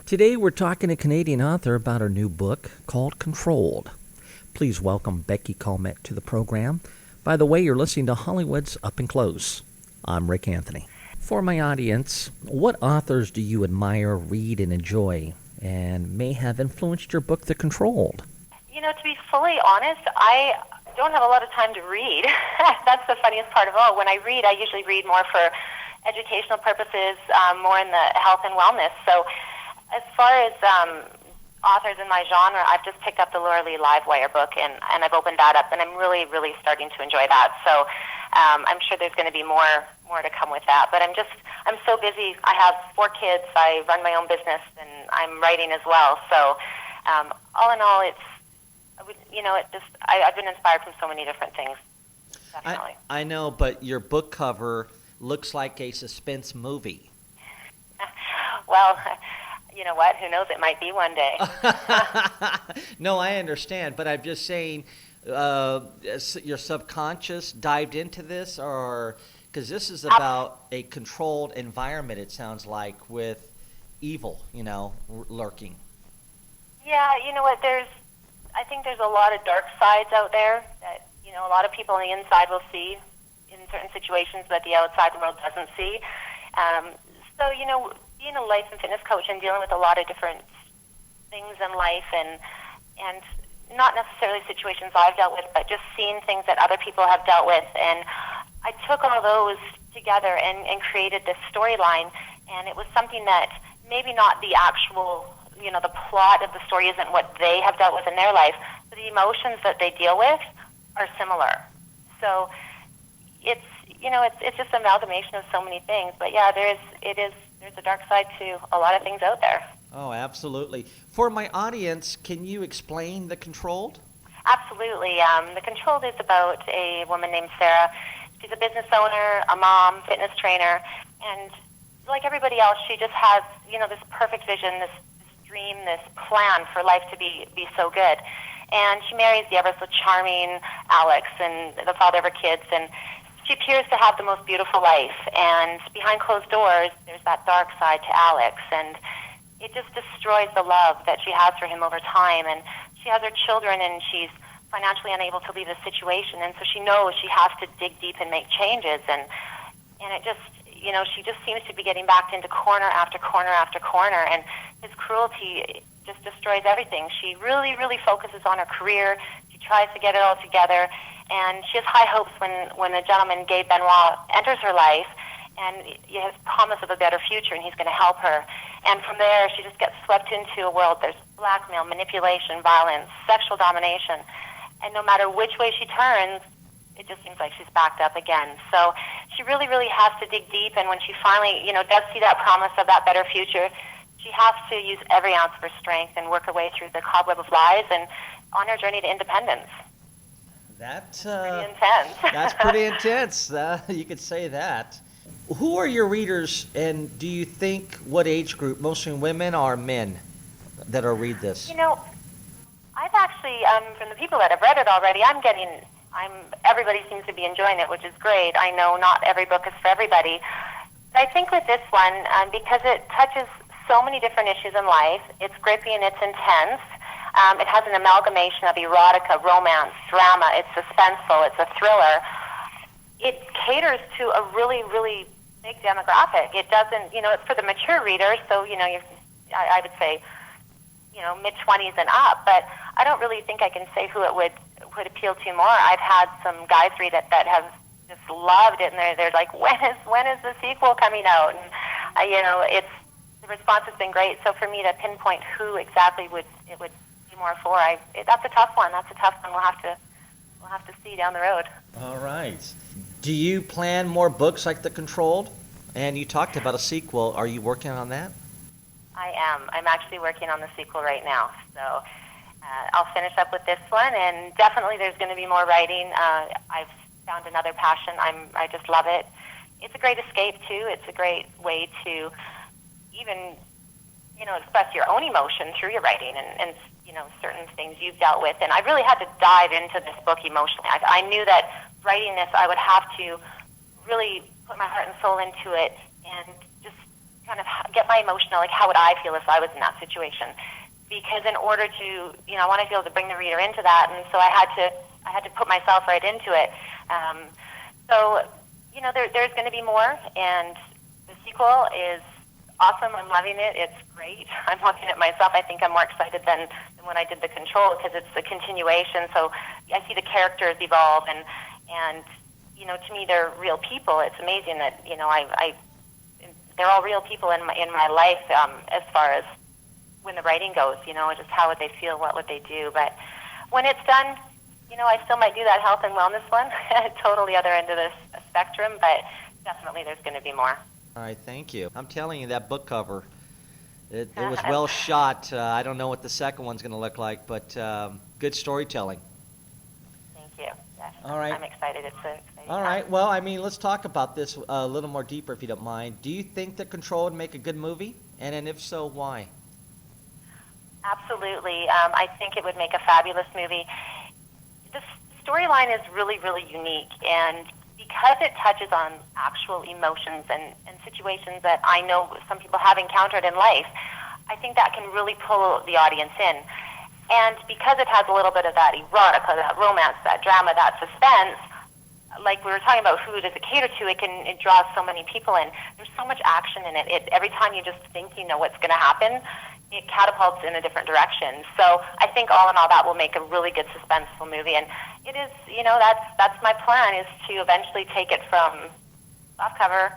Today we're talking to Canadian author about her new book called Controlled. Please welcome Becky Komant to the program. By the way, you're listening to Hollywood's Up and Close. I'm Rick Anthony. For my audience, what authors do you admire, read, and enjoy, and may have influenced your book, The Controlled? You know, to be fully honest, I don't have a lot of time to read. That's the funniest part of all. When I read, I usually read more for educational purposes, more in the health and wellness. So as far as authors in my genre, I've just picked up the Laura Lee Livewire book, and I've opened that up, and I'm really, really starting to enjoy that. So I'm sure there's going to be more to come with that. But I'm so busy. I have 4 kids. I run my own business, and I'm writing as well. So all in all, I've been inspired from so many different things. Definitely. I know, but your book cover looks like a suspense movie. Well, you know what? Who knows? It might be one day. No, I understand, but I'm just saying, your subconscious dived into this, or because this is about a controlled environment, it sounds like, with evil, lurking. Yeah, you know what? I think there's a lot of dark sides out there that, a lot of people on the inside will see in certain situations that the outside world doesn't see. So, being a life and fitness coach and dealing with a lot of different things in life and not necessarily situations I've dealt with, but just seeing things that other people have dealt with. And I took all those together and created this storyline, and it was something that maybe not the actual, the plot of the story isn't what they have dealt with in their life, but the emotions that they deal with are similar. So it's just an amalgamation of so many things. But yeah, there's a dark side to a lot of things out there. Oh, absolutely. For my audience, can you explain The Controlled? Absolutely. The Controlled is about a woman named Sarah. She's a business owner, a mom, fitness trainer, and like everybody else, she just has, this perfect vision, this dream, this plan for life to be so good. And she marries the ever so charming Alex, and the father of her kids, and she appears to have the most beautiful life. And behind closed doors, there's that dark side to Alex, and it just destroys the love that she has for him over time. And she has her children, and she's financially unable to leave the situation, and so she knows she has to dig deep and make changes. And it just, she just seems to be getting backed into corner after corner after corner, and his cruelty just destroys everything. She really, really focuses on her career. She tries to get it all together, and she has high hopes when a gentleman, Gabe Benoit, enters her life, and he has promise of a better future, and he's going to help her. And from there, she just gets swept into a world. There's blackmail, manipulation, violence, sexual domination, and no matter which way she turns, it just seems like she's backed up again. So she really, really has to dig deep, and when she finally, does see that promise of that better future, she has to use every ounce of her strength and work her way through the cobweb of lies and on her journey to independence. That's pretty intense. That's pretty intense. You could say that. Who are your readers, and do you think what age group, mostly women or men, that will read this? I've actually, from the people that have read it already, everybody seems to be enjoying it, which is great. I know not every book is for everybody. But I think with this one, because it touches so many different issues in life, it's grippy and it's intense. It has an amalgamation of erotica, romance, drama. It's suspenseful. It's a thriller. It caters to a really, really big demographic. It doesn't, it's for the mature reader, so, I would say, mid-20s and up, but I don't really think I can say who it would appeal to more. I've had some guys read it that have just loved it, and they're like, when is the sequel coming out? And, the response has been great, so for me to pinpoint who exactly it would be more for, that's a tough one. We'll have to see down the road. All right. Do you plan more books like The Controlled? And you talked about a sequel. Are you working on that? I am. I'm actually working on the sequel right now. So I'll finish up with this one, and definitely there's going to be more writing. I've found another passion. I just love it. It's a great escape, too. It's a great way to even, express your own emotion through your writing and certain things you've dealt with. And I really had to dive into this book emotionally. I knew that writing this, I would have to really put my heart and soul into it and just kind of get my emotional, like how would I feel if I was in that situation? Because in order to, I want to be able to bring the reader into that, and so I had to put myself right into it. So, there's going to be more, and the sequel is awesome. I'm loving it. It's great. I'm looking at myself. I think I'm more excited than when I did The Control, because it's a continuation. So I see the characters evolve, and to me, they're real people. It's amazing that they're all real people in my life, as far as when the writing goes. Just how would they feel, what would they do. But when it's done, I still might do that health and wellness one, totally other end of the spectrum. But definitely, there's going to be more. All right, thank you. I'm telling you, that book cover, it was well shot. I don't know what the second one's going to look like, but good storytelling. Thank you. Yes, all right. I'm excited. It's exciting. All right. Well, let's talk about this a little more deeper, if you don't mind. Do you think that Control would make a good movie? And if so, why? Absolutely. I think it would make a fabulous movie. The storyline is really, really unique, and because it touches on actual emotions and situations that I know some people have encountered in life, I think that can really pull the audience in. And because it has a little bit of that erotica, that romance, that drama, that suspense, like we were talking about, who does it cater to? It draws so many people in. There's so much action in it. Every time you just think you know what's going to happen, it catapults in a different direction. So I think all in all, that will make a really good suspenseful movie. And it is, that's my plan, is to eventually take it from softcover,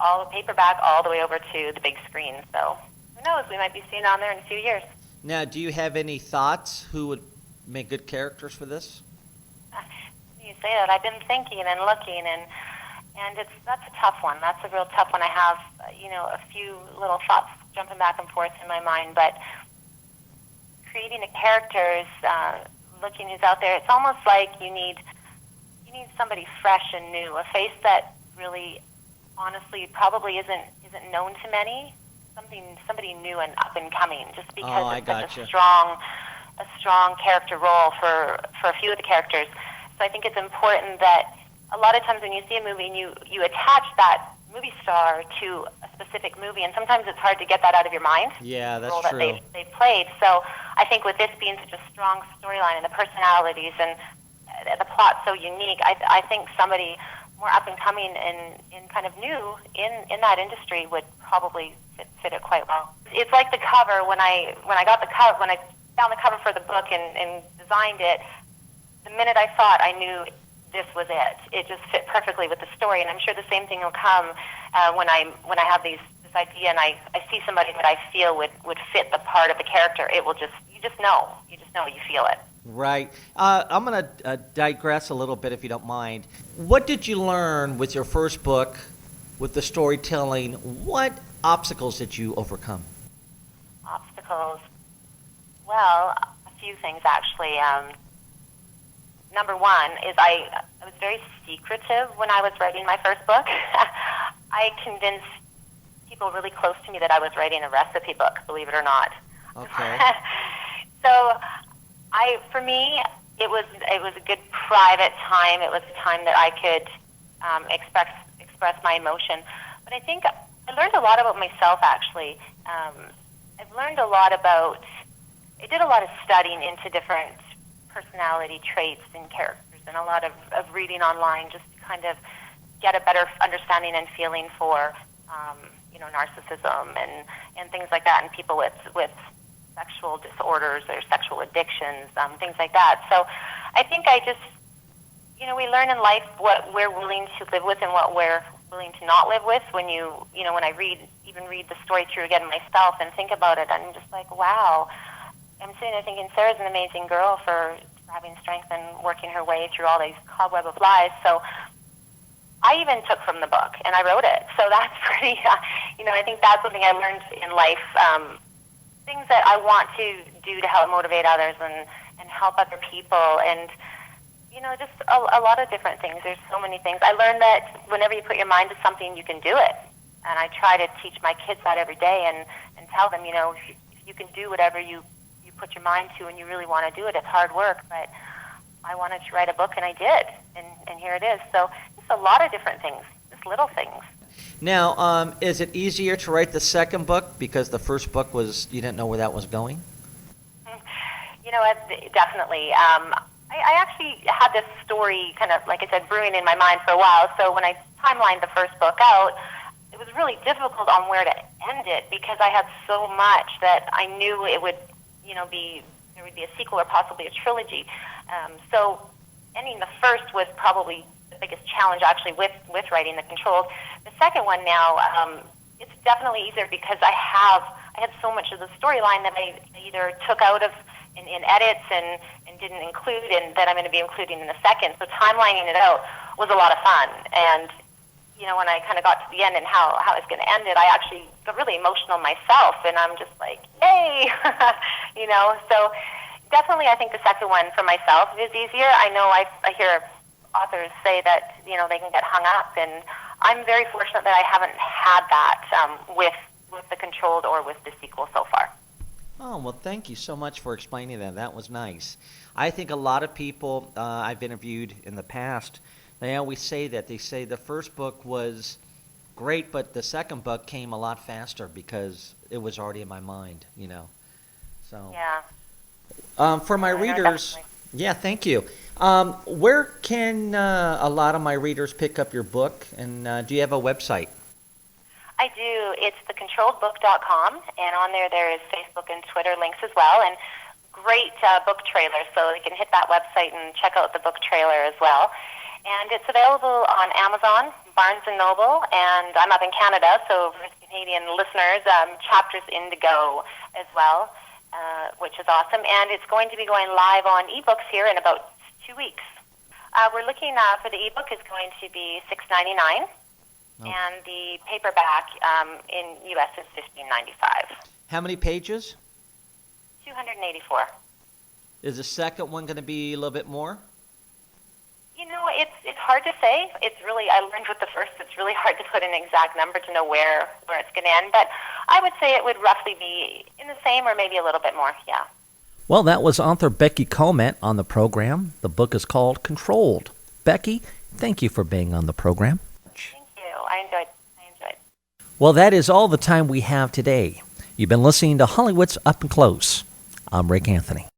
all the paperback, all the way over to the big screen. So who knows? We might be seeing it on there in a few years. Now, do you have any thoughts who would make good characters for this? You say that. I've been thinking and looking, and that's a tough one. That's a real tough one. I have, a few little thoughts jumping back and forth in my mind, but creating the characters, looking who's out there, it's almost like you need somebody fresh and new, a face that really, honestly, probably isn't known to many. Somebody new and up and coming, just because it's such a strong character role for a few of the characters. So I think it's important that a lot of times when you see a movie and you attach that movie star to a specific movie, and sometimes it's hard to get that out of your mind. Yeah, that's the role true. That they played. So I think with this being such a strong storyline and the personalities and the plot so unique, I think somebody more up and coming and kind of new in that industry would probably fit it quite well. It's like the cover. When I found the cover for the book and designed it, the minute I saw it, I knew this was it. It just fit perfectly with the story, and I'm sure the same thing will come when I have this idea and I see somebody that I feel would fit the part of the character. It will you just know, you feel it. Right. I'm going to digress a little bit, if you don't mind. What did you learn with your first book, with the storytelling? What obstacles did you overcome? Obstacles? Well, a few things, actually. Number one is I was very secretive when I was writing my first book. I convinced people really close to me that I was writing a recipe book, believe it or not. Okay. So for me, it was a good private time. It was a time that I could express my emotion. But I think I learned a lot about myself, actually. I've learned a lot about, I did a lot of studying into different personality traits and characters, and a lot of reading online, just to kind of get a better understanding and feeling for narcissism and things like that, and people with sexual disorders or sexual addictions, things like that. So I think we learn in life what we're willing to live with and what we're willing to not live with. When when I read the story through again myself and think about it, I'm just like, wow. I'm sitting there thinking, Sarah's an amazing girl for having strength and working her way through all these cobweb of lies. So I even took from the book and I wrote it. So that's pretty, I think that's something I learned in life. Things that I want to do to help motivate others and help other people, and just a lot of different things. There's so many things. I learned that whenever you put your mind to something, you can do it. And I try to teach my kids that every day and tell them, if you can do whatever you put your mind to and you really want to do it, it's hard work, but I wanted to write a book and I did, and here it is. So just a lot of different things, just little things. Now, is it easier to write the second book because the first book was you didn't know where that was going? You know, definitely. I actually had this story kind of, like I said, brewing in my mind for a while. So when I timelined the first book out, it was really difficult on where to end it because I had so much that I knew it would, there would be a sequel or possibly a trilogy. So ending the first was probably the biggest challenge actually with writing The Controlled. The second one now, it's definitely easier because I had so much of the storyline that I either took out of in edits and didn't include, and that I'm going to be including in the second. So timelining it out was a lot of fun. And when I kind of got to the end and how I was going to end it, I actually got really emotional myself, and I'm just like, yay, So definitely, I think the second one for myself is easier. I know I hear authors say that they can get hung up, and I'm very fortunate that I haven't had that with The Controlled or with the sequel so far. Oh, well, thank you so much for explaining that. That was nice. I think a lot of people I've interviewed in the past, they always say that. They say the first book was great, but the second book came a lot faster because it was already in my mind, So, yeah. For my readers, Definitely. yeah, thank you. Where can a lot of my readers pick up your book, and do you have a website? I do. It's thecontrolledbook.com, and on there is Facebook and Twitter links as well, and great book trailers, so you can hit that website and check out the book trailer as well. And it's available on Amazon, Barnes & Noble, and I'm up in Canada, so for Canadian listeners, Chapters Indigo as well, which is awesome. And it's going to be going live on ebooks here in about 2 weeks. We're looking for the ebook is going to be $6.99. Oh. And the paperback in U.S. is $15.95. How many pages? 284. Is the second one going to be a little bit more? It's hard to say. I learned with the first, it's really hard to put an exact number to know where it's going to end. But I would say it would roughly be in the same or maybe a little bit more, yeah. Well, that was author Becky Komant on the program. The book is called Controlled. Becky, thank you for being on the program. I enjoyed. Well, that is all the time we have today. You've been listening to Hollywood's Up and Close. I'm Rick Anthony.